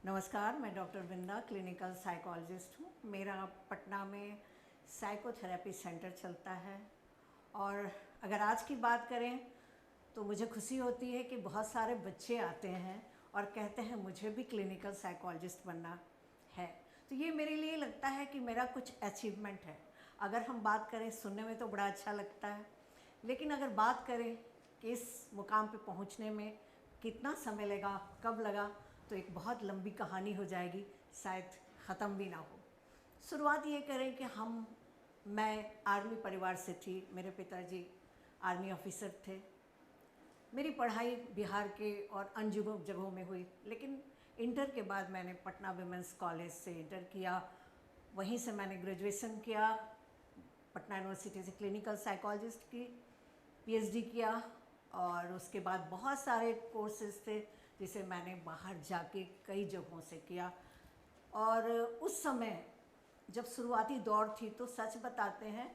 नमस्कार, मैं डॉक्टर वृंदा clinical psychologist हूँ। मेरा पटना में साइकोथेरेपी सेंटर चलता है। और अगर आज की बात करें तो मुझे खुशी होती है कि बहुत सारे बच्चे आते हैं और कहते हैं मुझे भी क्लिनिकल साइकोलॉजिस्ट बनना है। तो ये मेरे लिए लगता है कि मेरा कुछ अचीवमेंट है। अगर हम बात करें, सुनने में तो बड़ा अच्छा लगता है, लेकिन अगर बात करें कि इस मुकाम पे पहुंचने में कितना समय लगा, कब लगा, तो एक बहुत लंबी कहानी हो जाएगी, शायद ख़त्म भी ना हो। शुरुआत ये करें कि मैं आर्मी परिवार से थी। मेरे पिताजी आर्मी ऑफिसर थे। मेरी पढ़ाई बिहार के और अन्य जगहों में हुई, लेकिन इंटर के बाद मैंने पटना विमेंस कॉलेज से इंटर किया। वहीं से मैंने ग्रेजुएशन किया, पटना यूनिवर्सिटी से क्लिनिकल साइकोलॉजिस्ट की पीएचडी किया। और उसके बाद बहुत सारे कोर्सेज थे जिसे मैंने बाहर जाके कई जगहों से किया। और उस समय जब शुरुआती दौर थी तो सच बताते हैं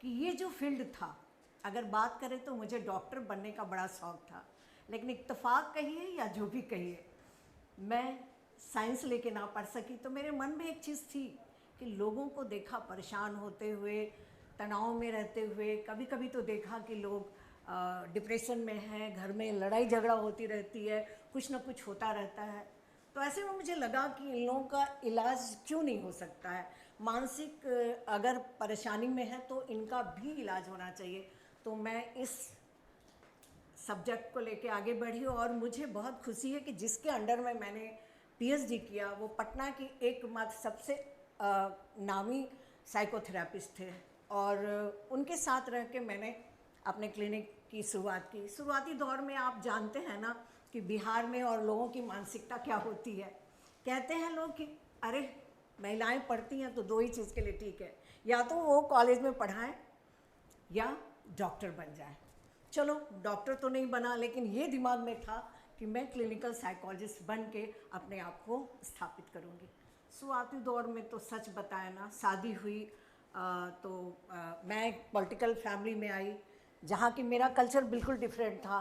कि ये जो फील्ड था, अगर बात करें तो मुझे डॉक्टर बनने का बड़ा शौक़ था, लेकिन इत्तेफाक कहिए या जो भी कहिए, मैं साइंस लेके ना पढ़ सकी। तो मेरे मन में एक चीज़ थी कि लोगों को देखा परेशान होते हुए, तनाव में रहते हुए, कभी कभी तो देखा कि लोग डिप्रेशन में हैं, घर में लड़ाई झगड़ा होती रहती है, कुछ ना कुछ होता रहता है। तो ऐसे में मुझे लगा कि इन लोगों का इलाज क्यों नहीं हो सकता है। मानसिक अगर परेशानी में है तो इनका भी इलाज होना चाहिए। तो मैं इस सब्जेक्ट को लेके आगे बढ़ी और मुझे बहुत खुशी है कि जिसके अंडर में मैंने पीएचडी किया वो पटना की एकमात्र सबसे नामी साइकोथेरेपिस्ट थे। और उनके साथ रह के मैंने अपने क्लिनिक की शुरुआत की। शुरुआती दौर में आप जानते हैं ना कि बिहार में और लोगों की मानसिकता क्या होती है। कहते हैं लोग कि अरे महिलाएं पढ़ती हैं तो दो ही चीज़ के लिए ठीक है, या तो वो कॉलेज में पढ़ाएं या डॉक्टर बन जाए। चलो डॉक्टर तो नहीं बना, लेकिन ये दिमाग में था कि मैं क्लिनिकल साइकोलॉजिस्ट बन के अपने आप को स्थापित करूँगी। शुरुआती दौर में तो सच बताया ना, शादी हुई मैं एक पॉलिटिकल फैमिली में आई जहाँ की मेरा कल्चर बिल्कुल डिफरेंट था।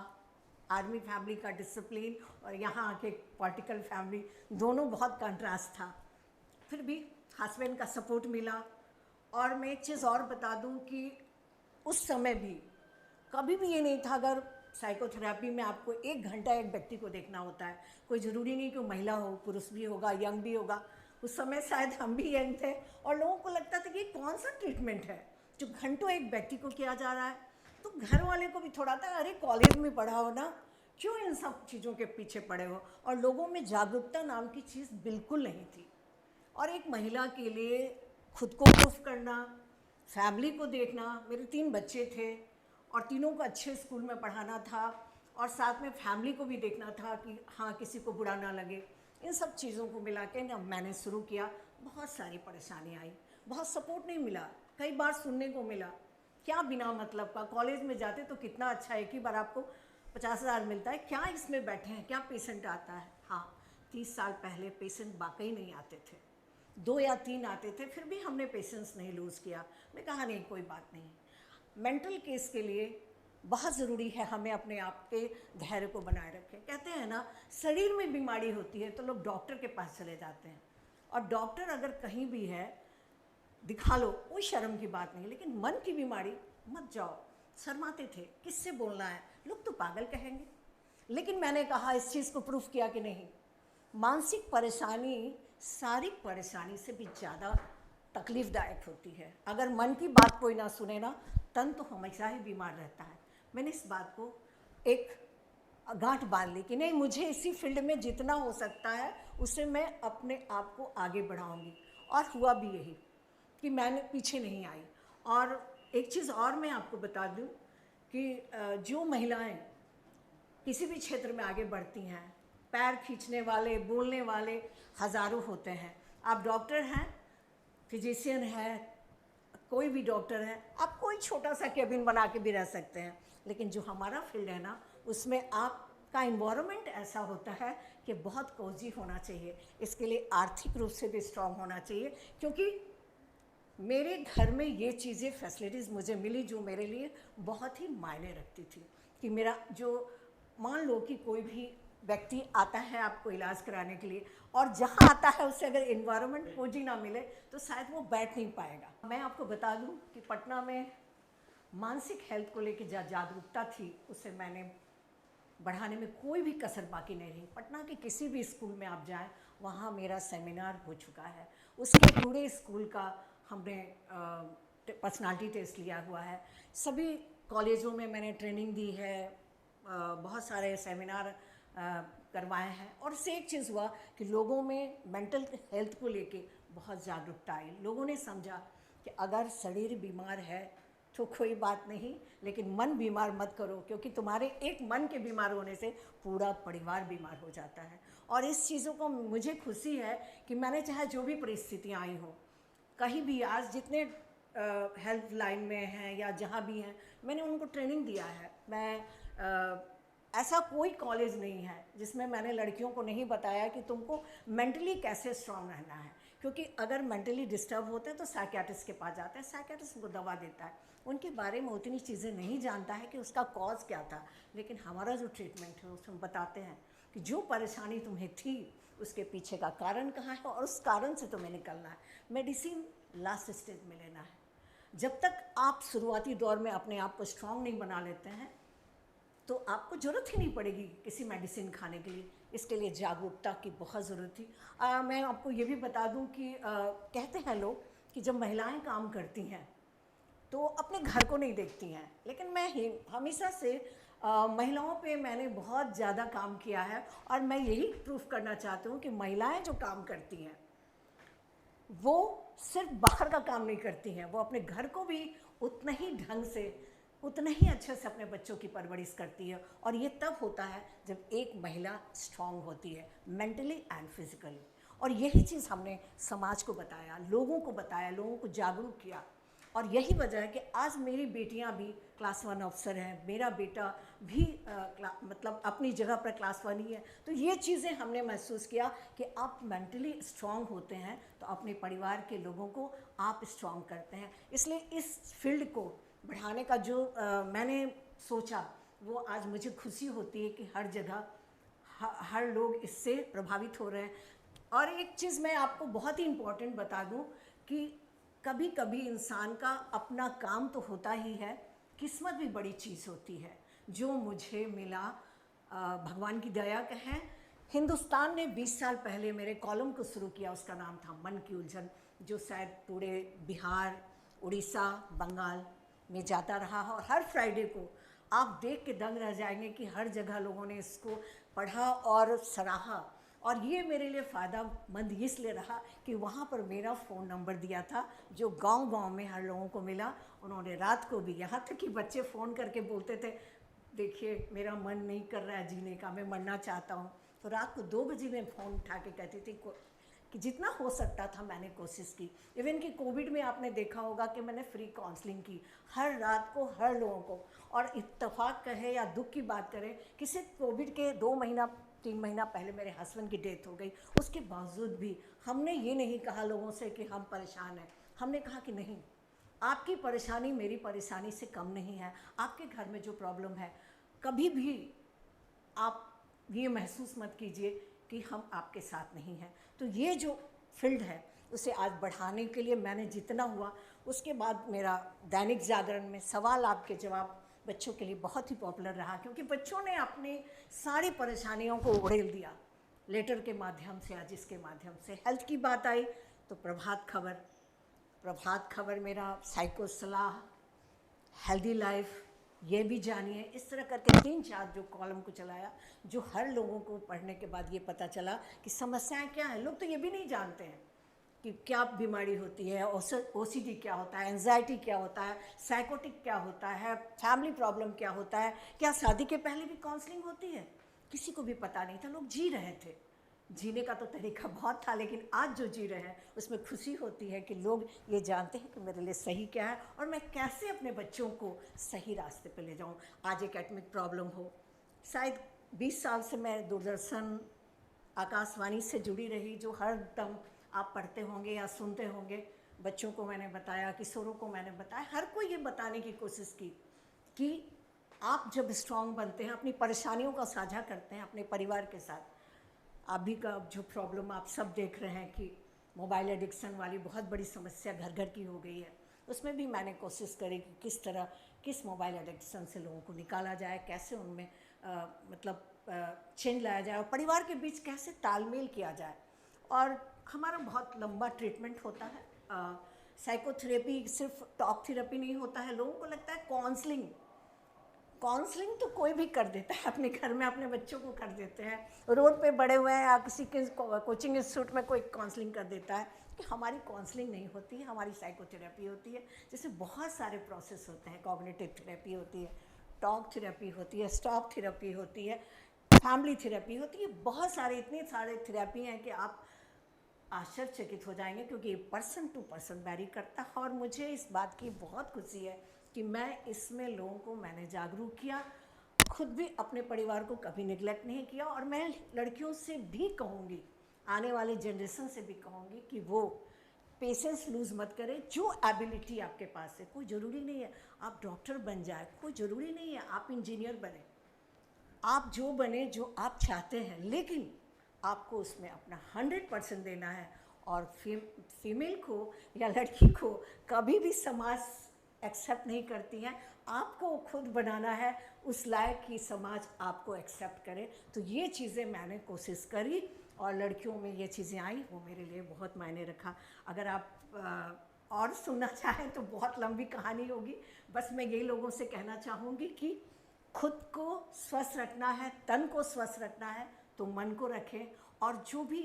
आर्मी फैमिली का डिसिप्लिन और यहाँ आके पॉलिटिकल फैमिली, दोनों बहुत कंट्रास्ट था। फिर भी हस्बैंड का सपोर्ट मिला। और मैं एक चीज़ और बता दूं कि उस समय भी कभी भी ये नहीं था, अगर साइकोथेरेपी में आपको 1 घंटा एक व्यक्ति को देखना होता है, कोई ज़रूरी नहीं कि वो महिला हो, पुरुष भी होगा, यंग भी होगा। उस समय शायद हम भी यंग थे और लोगों को लगता था कि ये कौन सा ट्रीटमेंट है जो घंटों एक व्यक्ति को किया जा रहा है। तो घर वाले को भी थोड़ा था, अरे कॉलेज में पढ़ा हो ना, क्यों इन सब चीज़ों के पीछे पड़े हो। और लोगों में जागरूकता नाम की चीज़ बिल्कुल नहीं थी। और एक महिला के लिए खुद को प्रूफ करना, फैमिली को देखना, मेरे 3 बच्चे थे और तीनों को अच्छे स्कूल में पढ़ाना था और साथ में फैमिली को भी देखना था कि हाँ किसी को बुरा ना लगे। इन सब चीज़ों को मिला के ना मैंने शुरू किया। बहुत सारी परेशानी आई, बहुत सपोर्ट नहीं मिला, कई बार सुनने को मिला क्या बिना मतलब का, कॉलेज में जाते तो कितना अच्छा, एक ही बार आपको 50,000 मिलता है, क्या इसमें बैठे हैं, क्या पेशेंट आता है। हाँ, 30 साल पहले पेशेंट वाकई नहीं आते थे, 2 या 3 आते थे, फिर भी हमने पेशेंस नहीं लूज़ किया। मैं कहा नहीं कोई बात नहीं। मेंटल केस के लिए बहुत ज़रूरी है हमें अपने आप के धैर्य को बनाए रखें। कहते हैं ना, शरीर में बीमारी होती है तो लोग डॉक्टर के पास चले जाते हैं, और डॉक्टर अगर कहीं भी है दिखा लो, कोई शर्म की बात नहीं, लेकिन मन की बीमारी मत जाओ। शर्माते थे, किससे बोलना है, लोग तो पागल कहेंगे। लेकिन मैंने कहा, इस चीज़ को प्रूफ किया कि नहीं, मानसिक परेशानी शारीरिक परेशानी से भी ज़्यादा तकलीफ़दायक होती है। अगर मन की बात कोई ना सुने ना, तन तो हमेशा ही बीमार रहता है। मैंने इस बात को एक गांठ बांध ली कि नहीं, मुझे इसी फील्ड में जितना हो सकता है उससे मैं अपने आप को आगे बढ़ाऊंगी। और हुआ भी यही कि मैंने पीछे नहीं आई। और एक चीज़ और मैं आपको बता दूं कि जो महिलाएं किसी भी क्षेत्र में आगे बढ़ती हैं, पैर खींचने वाले, बोलने वाले हज़ारों होते हैं। आप डॉक्टर हैं, फिजिशियन है, कोई भी डॉक्टर है, आप कोई छोटा सा केबिन बना के भी रह सकते हैं, लेकिन जो हमारा फील्ड है ना, उसमें आपका इन्वायरमेंट ऐसा होता है कि बहुत कोजी होना चाहिए। इसके लिए आर्थिक रूप से भी स्ट्रांग होना चाहिए, क्योंकि मेरे घर में ये चीज़ें फैसिलिटीज़ मुझे मिली जो मेरे लिए बहुत ही मायने रखती थी। कि मेरा जो, मान लो कि कोई भी व्यक्ति आता है आपको इलाज कराने के लिए, और जहाँ आता है उससे अगर इन्वायरमेंट कोजी ना मिले तो शायद वो बैठ नहीं पाएगा। मैं आपको बता दूं कि पटना में मानसिक हेल्थ को लेकर जागरूकता थी, उसे मैंने बढ़ाने में कोई भी कसर बाकी नहीं रही। पटना के किसी भी स्कूल में आप जाएं, वहाँ मेरा सेमिनार हो चुका है। उसके पूरे स्कूल का हमने पर्सनालिटी टेस्ट लिया हुआ है। सभी कॉलेजों में मैंने ट्रेनिंग दी है, बहुत सारे सेमिनार करवाए हैं। और इससे एक चीज़ हुआ कि लोगों में मेंटल हेल्थ को लेके बहुत जागरूकता आई। लोगों ने समझा कि अगर शरीर बीमार है तो कोई बात नहीं, लेकिन मन बीमार मत करो, क्योंकि तुम्हारे एक मन के बीमार होने से पूरा परिवार बीमार हो जाता है। और इस चीज़ों को मुझे खुशी है कि मैंने चाहे जो भी परिस्थितियाँ आई हों, कहीं भी आज जितने हेल्थ लाइन में हैं या जहाँ भी हैं, मैंने उनको ट्रेनिंग दिया है। मैं ऐसा कोई कॉलेज नहीं है जिसमें मैंने लड़कियों को नहीं बताया कि तुमको मेंटली कैसे स्ट्रांग रहना है, क्योंकि अगर मेंटली डिस्टर्ब होते हैं तो साइकियाट्रिस्ट के पास जाते हैं, साइकियाट्रिस्ट उनको दवा देता है, उनके बारे में उतनी चीज़ें नहीं जानता है कि उसका कॉज क्या था। लेकिन हमारा जो ट्रीटमेंट है उसमें बताते हैं कि जो परेशानी तुम्हें थी उसके पीछे का कारण कहाँ है और उस कारण से तुम्हें निकलना है। मेडिसिन लास्ट स्टेज में लेना है। जब तक आप शुरुआती दौर में अपने आप को स्ट्रांग नहीं बना लेते हैं तो आपको ज़रूरत ही नहीं पड़ेगी किसी मेडिसिन खाने के लिए। इसके लिए जागरूकता की बहुत ज़रूरत थी। मैं आपको ये भी बता दूं कि कहते हैं लोग कि जब महिलाएं काम करती हैं तो अपने घर को नहीं देखती हैं, लेकिन मैं हमेशा से महिलाओं पे मैंने बहुत ज़्यादा काम किया है, और मैं यही प्रूफ करना चाहती हूँ कि महिलाएं जो काम करती हैं वो सिर्फ बाहर का काम नहीं करती हैं, वो अपने घर को भी उतना ही ढंग से, उतना ही अच्छे से अपने बच्चों की परवरिश करती है। और ये तब होता है जब एक महिला स्ट्रांग होती है मेंटली एंड फिजिकली। और यही चीज़ हमने समाज को बताया, लोगों को बताया, लोगों को जागरूक किया। और यही वजह है कि आज मेरी बेटियां भी क्लास 1 अफसर हैं, मेरा बेटा भी मतलब अपनी जगह पर क्लास 1 ही है। तो ये चीज़ें हमने महसूस किया कि आप मेंटली स्ट्रांग होते हैं तो अपने परिवार के लोगों को आप स्ट्रांग करते हैं। इसलिए इस फील्ड को बढ़ाने का जो मैंने सोचा, वो आज मुझे खुशी होती है कि हर जगह हर लोग इससे प्रभावित हो रहे हैं। और एक चीज़ मैं आपको बहुत ही इम्पोर्टेंट बता दूं कि कभी कभी इंसान का अपना काम तो होता ही है, किस्मत भी बड़ी चीज़ होती है। जो मुझे मिला भगवान की दया का है। हिंदुस्तान ने 20 साल पहले मेरे कॉलम को शुरू किया, उसका नाम था मन की उलझन, जो शायद पूरे बिहार, उड़ीसा, बंगाल में जाता रहा है। और हर फ्राइडे को आप देख के दंग रह जाएंगे कि हर जगह लोगों ने इसको पढ़ा और सराहा। और ये मेरे लिए फ़ायदेमंद इसलिए रहा कि वहाँ पर मेरा फ़ोन नंबर दिया था जो गांव-गांव में हर लोगों को मिला। उन्होंने रात को भी, यहाँ तक कि बच्चे फ़ोन करके बोलते थे, देखिए मेरा मन नहीं कर रहा है जीने का, मैं मरना चाहता हूँ। तो रात को 2 बजे मैं फ़ोन उठा के कहती थी कि जितना हो सकता था मैंने कोशिश की। इवन कि कोविड में आपने देखा होगा कि मैंने फ्री काउंसलिंग की हर रात को हर लोगों को। और इत्तेफाक कहे या दुख की बात करें कि सिर्फ कोविड के 2 महीना 3 महीना पहले मेरे हस्बैंड की डेथ हो गई, उसके बावजूद भी हमने ये नहीं कहा लोगों से कि हम परेशान हैं। हमने कहा कि नहीं, आपकी परेशानी मेरी परेशानी से कम नहीं है। आपके घर में जो प्रॉब्लम है, कभी भी आप ये महसूस मत कीजिए कि हम आपके साथ नहीं हैं। तो ये जो फील्ड है उसे आज बढ़ाने के लिए मैंने जितना हुआ। उसके बाद मेरा दैनिक जागरण में सवाल आपके जवाब बच्चों के लिए बहुत ही पॉपुलर रहा, क्योंकि बच्चों ने अपनी सारी परेशानियों को उड़ेल दिया लेटर के माध्यम से या जिसके माध्यम से। हेल्थ की बात आई तो प्रभात खबर मेरा साइको सलाह, हेल्दी लाइफ, ये भी जानिए। इस तरह करके 3-4 जो कॉलम को चलाया, जो हर लोगों को पढ़ने के बाद ये पता चला कि समस्याएं क्या हैं। लोग तो ये भी नहीं जानते हैं कि क्या बीमारी होती है, ओसीडी क्या होता है, एंजाइटी क्या होता है, साइकोटिक क्या होता है, फैमिली प्रॉब्लम क्या होता है, क्या शादी के पहले भी काउंसलिंग होती है। किसी को भी पता नहीं था, लोग जी रहे थे। जीने का तो तरीका बहुत था, लेकिन आज जो जी रहे हैं उसमें खुशी होती है कि लोग ये जानते हैं कि मेरे लिए सही क्या है और मैं कैसे अपने बच्चों को सही रास्ते पे ले जाऊं। आज एकेडमिक प्रॉब्लम हो, शायद 20 साल से मैं दूरदर्शन आकाशवाणी से जुड़ी रही, जो हर दम आप पढ़ते होंगे या सुनते होंगे। बच्चों को मैंने बताया, किशोरों को मैंने बताया, हर कोई ये बताने की कोशिश की कि आप जब स्ट्रांग बनते हैं, अपनी परेशानियों का साझा करते हैं अपने परिवार के साथ, अभी का जो प्रॉब्लम आप सब देख रहे हैं कि मोबाइल एडिक्शन वाली बहुत बड़ी समस्या घर घर की हो गई है, उसमें भी मैंने कोशिश करी कि किस मोबाइल एडिक्शन से लोगों को निकाला जाए, कैसे उनमें मतलब चेंज लाया जाए और परिवार के बीच कैसे तालमेल किया जाए। और हमारा बहुत लंबा ट्रीटमेंट होता है। साइकोथेरेपी सिर्फ टॉक थेरेपी नहीं होता है। लोगों को लगता है काउंसलिंग तो कोई भी कर देता है, अपने घर में अपने बच्चों को कर देते हैं, रोड पे बड़े हुए हैं या किसी के कोचिंग इंस्टीट्यूट में कोई काउंसलिंग कर देता है। कि हमारी काउंसलिंग नहीं होती है, हमारी साइकोथेरेपी होती है, जैसे बहुत सारे प्रोसेस होते हैं। कॉग्निटिव थेरेपी होती है, टॉक थेरेपी होती है, स्टॉप थेरेपी होती है, फैमिली थेरेपी होती है, बहुत सारे इतने सारे थेरेपी हैं कि आप आश्चर्यचकित हो जाएंगे, क्योंकि पर्सन टू पर्सन वैरी करता है। और मुझे इस बात की बहुत खुशी है कि मैं इसमें लोगों को मैंने जागरूक किया, खुद भी अपने परिवार को कभी निगलेक्ट नहीं किया। और मैं लड़कियों से भी कहूँगी, आने वाले जनरेशन से भी कहूँगी कि वो पेशेंस लूज़ मत करें। जो एबिलिटी आपके पास है, कोई ज़रूरी नहीं है आप डॉक्टर बन जाए, कोई ज़रूरी नहीं है आप इंजीनियर बने, आप जो बने जो आप चाहते हैं, लेकिन आपको उसमें अपना 100% देना है। और फीमेल को या लड़की को कभी भी समाज एक्सेप्ट नहीं करती है, आपको खुद बनाना है उस लायक कि समाज आपको एक्सेप्ट करे। तो ये चीज़ें मैंने कोशिश करी और लड़कियों में ये चीज़ें आई, वो मेरे लिए बहुत मायने रखा। अगर आप और सुनना चाहें तो बहुत लंबी कहानी होगी, बस मैं यही लोगों से कहना चाहूँगी कि खुद को स्वस्थ रखना है, तन को स्वस्थ रखना है तो मन को रखें, और जो भी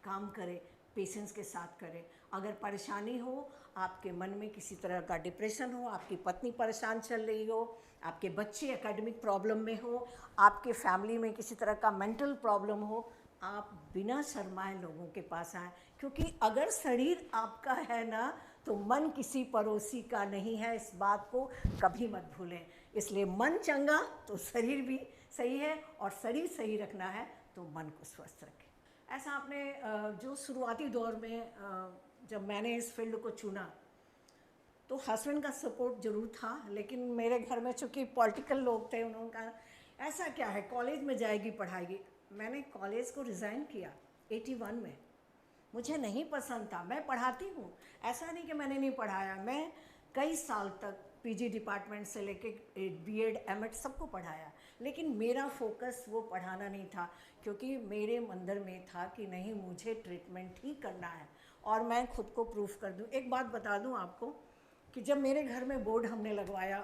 काम करें पेशेंस के साथ करें। अगर परेशानी हो, आपके मन में किसी तरह का डिप्रेशन हो, आपकी पत्नी परेशान चल रही हो, आपके बच्चे एकेडमिक प्रॉब्लम में हो, आपके फैमिली में किसी तरह का मेंटल प्रॉब्लम हो, आप बिना शर्माए लोगों के पास आएँ, क्योंकि अगर शरीर आपका है ना तो मन किसी पड़ोसी का नहीं है, इस बात को कभी मत भूलें। इसलिए मन चंगा तो शरीर भी सही है, और शरीर सही रखना है तो मन को स्वस्थ रखें। ऐसा आपने जो शुरुआती दौर में जब मैंने इस फील्ड को चुना तो हस्बैंड का सपोर्ट ज़रूर था, लेकिन मेरे घर में चूँकि पॉलिटिकल लोग थे, उन्होंने कहा ऐसा क्या है, कॉलेज में जाएगी पढ़ाएगी। मैंने कॉलेज को रिज़ाइन किया 81 में, मुझे नहीं पसंद था। मैं पढ़ाती हूँ, ऐसा नहीं कि मैंने नहीं पढ़ाया, मैं कई साल तक पीजी डिपार्टमेंट से लेके बीएड एमएड सबको पढ़ाया, लेकिन मेरा फोकस वो पढ़ाना नहीं था, क्योंकि मेरे अंदर में था कि नहीं, मुझे ट्रीटमेंट ही करना है और मैं खुद को प्रूफ कर दूँ। एक बात बता दूँ आपको कि जब मेरे घर में बोर्ड हमने लगवाया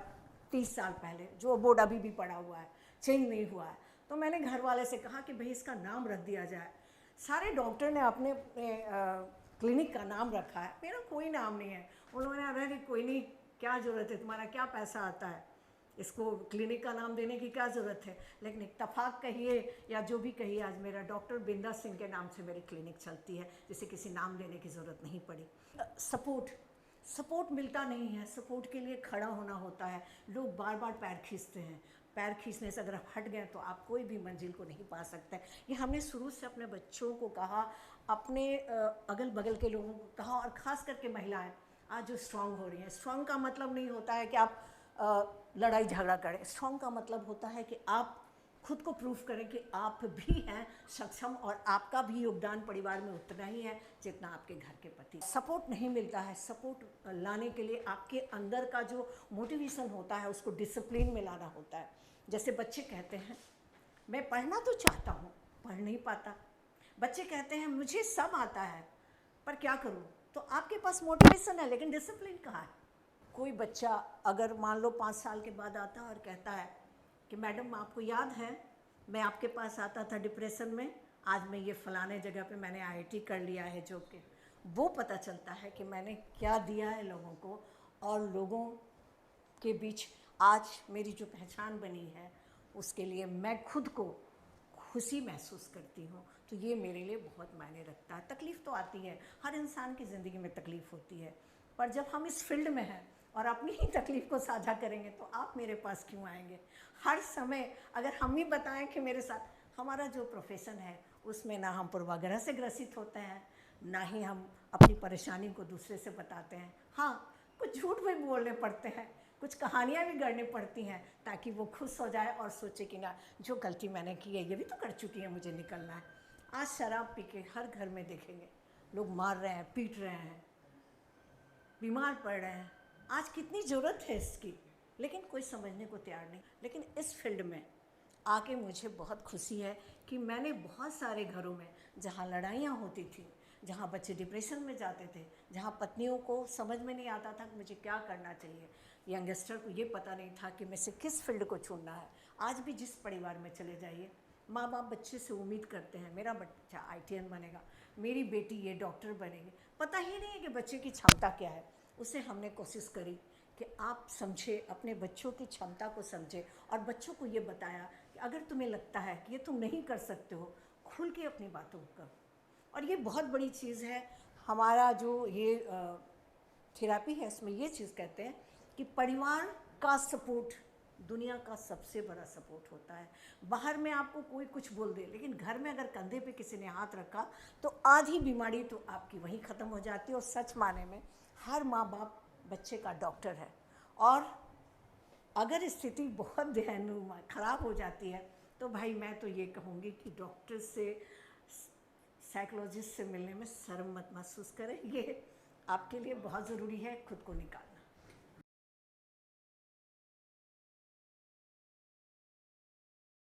30 साल पहले, जो बोर्ड अभी भी पड़ा हुआ है, चेंज नहीं हुआ है, तो मैंने घर वाले से कहा कि भाई इसका नाम रख दिया जाए। सारे डॉक्टर ने अपने क्लिनिक का नाम रखा है, मेरा कोई नाम नहीं है। उन्होंने अरे कोई नहीं, क्या ज़रूरत है, तुम्हारा क्या पैसा आता है, इसको क्लिनिक का नाम देने की क्या ज़रूरत है। लेकिन इत्तफाक कहिए या जो भी कहिए, आज मेरा डॉक्टर बिंदा सिंह के नाम से मेरी क्लिनिक चलती है, जिसे किसी नाम लेने की ज़रूरत नहीं पड़ी। सपोर्ट मिलता नहीं है, सपोर्ट के लिए खड़ा होना होता है। लोग बार बार पैर खींचते हैं, पैर खींचने से अगर आप हट गए तो आप कोई भी मंजिल को नहीं पा सकते। ये हमने शुरू से अपने बच्चों को कहा, अपने अगल बगल के लोगों को कहा, और ख़ास करके महिलाएं आज जो स्ट्रांग हो रही हैं। स्ट्रांग का मतलब नहीं होता है कि आप लड़ाई झगड़ा करें, स्ट्रांग का मतलब होता है कि आप खुद को प्रूफ करें कि आप भी हैं सक्षम, और आपका भी योगदान परिवार में उतना ही है जितना आपके घर के पति। सपोर्ट नहीं मिलता है, सपोर्ट लाने के लिए आपके अंदर का जो मोटिवेशन होता है उसको डिसिप्लिन में लाना होता है। जैसे बच्चे कहते हैं मैं पढ़ना तो चाहता हूँ, पढ़ नहीं पाता। बच्चे कहते हैं मुझे सब आता है पर क्या करूँ। तो आपके पास मोटिवेशन है लेकिन डिसिप्लिन कहाँ है। कोई बच्चा अगर मान लो 5 साल के बाद आता है और कहता है कि मैडम आपको याद है मैं आपके पास आता था डिप्रेशन में, आज मैं ये फ़लाने जगह पे मैंने आईआईटी कर लिया है, जो कि वो पता चलता है कि मैंने क्या दिया है लोगों को, और लोगों के बीच आज मेरी जो पहचान बनी है उसके लिए मैं खुद को खुशी महसूस करती हूँ। तो ये मेरे लिए बहुत मायने रखता है। तकलीफ़ तो आती है, हर इंसान की ज़िंदगी में तकलीफ़ होती है, पर जब हम इस फील्ड में हैं और अपनी ही तकलीफ़ को साझा करेंगे तो आप मेरे पास क्यों आएंगे। हर समय अगर हम ही बताएं कि मेरे साथ, हमारा जो प्रोफेशन है उसमें ना हम पूर्वाग्रह से ग्रसित होते हैं, ना ही हम अपनी परेशानी को दूसरे से बताते हैं। हाँ, कुछ झूठ भी बोलने पड़ते हैं, कुछ कहानियाँ भी गढ़नी पड़ती हैं ताकि वो खुश हो जाए और सोचे कि ना जो गलती मैंने की है ये भी तो कर चुकी है, मुझे निकलना है। आज शराब पी के हर घर में देखेंगे लोग मार रहे हैं, पीट रहे हैं, बीमार पड़ रहे हैं। आज कितनी ज़रूरत है इसकी, लेकिन कोई समझने को तैयार नहीं। लेकिन इस फील्ड में आके मुझे बहुत खुशी है कि मैंने बहुत सारे घरों में जहाँ लड़ाइयाँ होती थी, जहाँ बच्चे डिप्रेशन में जाते थे, जहाँ पत्नियों को समझ में नहीं आता था कि मुझे क्या करना चाहिए, यंगस्टर को ये पता नहीं था कि मैं से किस फील्ड को चुनना है। आज भी जिस परिवार में चले जाइए, माँ बाप बच्चे से उम्मीद करते हैं मेरा बच्चा ITN बनेगा, मेरी बेटी ये डॉक्टर बनेगी। पता ही नहीं है कि बच्चे की क्षमता क्या है। उसे हमने कोशिश करी कि आप समझे, अपने बच्चों की क्षमता को समझे और बच्चों को ये बताया कि अगर तुम्हें लगता है कि ये तुम नहीं कर सकते हो, खुल के अपनी बातों को करो। और ये बहुत बड़ी चीज़ है। हमारा जो ये थेरेपी है, इसमें ये चीज़ कहते हैं कि परिवार का सपोर्ट दुनिया का सबसे बड़ा सपोर्ट होता है। बाहर में आपको कोई कुछ बोल दे, लेकिन घर में अगर कंधे पे किसी ने हाथ रखा तो आधी बीमारी तो आपकी वहीं ख़त्म हो जाती है। और सच माने में हर माँ बाप बच्चे का डॉक्टर है। और अगर स्थिति बहुत दयनीय ख़राब हो जाती है तो भाई मैं तो ये कहूँगी कि डॉक्टर से, साइकोलॉजिस्ट से मिलने में शर्म मत महसूस करें। ये आपके लिए बहुत ज़रूरी है खुद को निकालना।